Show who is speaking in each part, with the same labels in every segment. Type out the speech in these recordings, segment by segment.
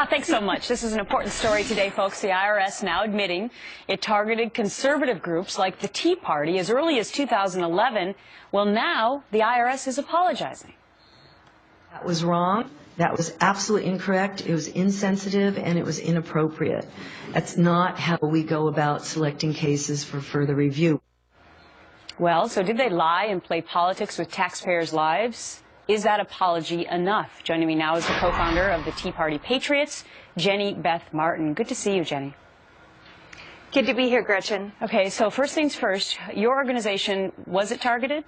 Speaker 1: Thanks so much. This is an important story today, folks. The IRS now admitting it targeted conservative groups like the Tea Party as early as 2011. Well, now the IRS is apologizing.
Speaker 2: That was wrong. That was absolutely incorrect. It was insensitive and it was inappropriate. That's not how we go about selecting cases for further review.
Speaker 1: Well, so did they lie and play politics with taxpayers' lives? Is that apology enough? Joining me now is the co-founder of the Tea Party Patriots, Jenny Beth Martin. Good to see you, Jenny.
Speaker 3: Good to be here, Gretchen.
Speaker 1: Okay, so first things first, your organization, was it targeted?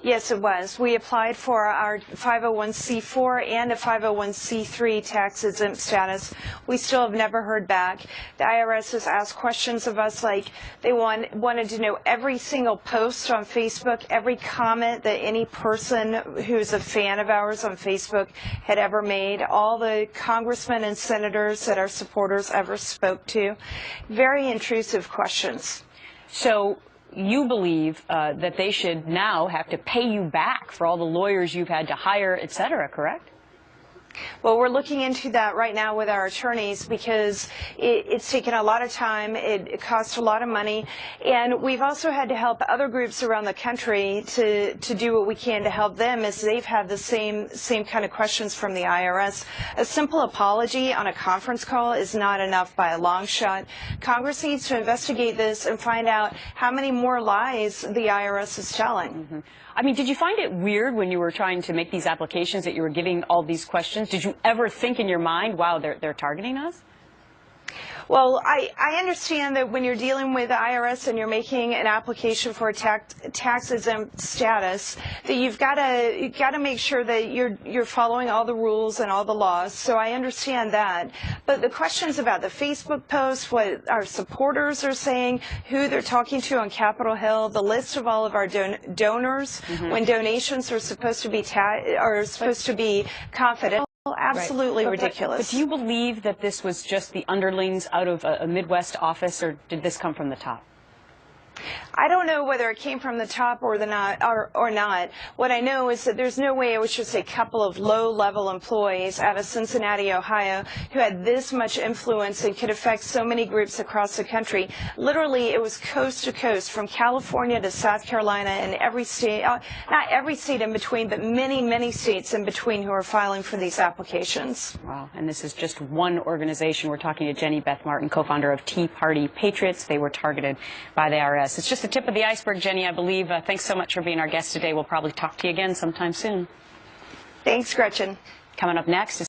Speaker 3: Yes, it was. We applied for our 501c4 and a 501c3 tax-exempt status. We still have never heard back. The IRS has asked questions of us like they wanted to know every single post on Facebook, every comment that any person who's a fan of ours on Facebook had ever made, all the congressmen and senators that our supporters ever spoke to. Very intrusive questions.
Speaker 1: So you believe that they should now have to pay you back for all the lawyers you've had to hire, et cetera, correct?
Speaker 3: Well, we're looking into that right now with our attorneys because it's taken a lot of time, it costs a lot of money, and we've also had to help other groups around the country to do what we can to help them as they've had the same kind of questions from the IRS. A simple apology on a conference call is not enough by a long shot. Congress needs to investigate this and find out how many more lies the IRS is telling.
Speaker 1: Mm-hmm. I mean, did you find it weird when you were trying to make these applications that you were giving all these questions? Did you ever think in your mind, wow, they're targeting us?
Speaker 3: Well, I understand that when you're dealing with the IRS and you're making an application for a tax-exempt status, that you've got to make sure that you're following all the rules and all the laws. So I understand that. But the questions about the Facebook posts, what our supporters are saying, who they're talking to on Capitol Hill, the list of all of our donors, when donations are supposed to be confidential. Absolutely
Speaker 1: right.
Speaker 3: Ridiculous.
Speaker 1: But do you believe that this was just the underlings out of a Midwest office, or did this come from the top?
Speaker 3: I don't know whether it came from the top or not. What I know is that there's no way it was just a couple of low-level employees out of Cincinnati, Ohio, who had this much influence and could affect so many groups across the country. Literally, it was coast to coast, from California to South Carolina, and every state, not every state in between, but many, many states in between who are filing for these applications.
Speaker 1: Wow, and this is just one organization. We're talking to Jenny Beth Martin, co-founder of Tea Party Patriots. They were targeted by the IRS. It's just the tip of the iceberg, Jenny, I believe. Thanks so much for being our guest today. We'll probably talk to you again sometime soon.
Speaker 3: Thanks, Gretchen.
Speaker 1: Coming up next is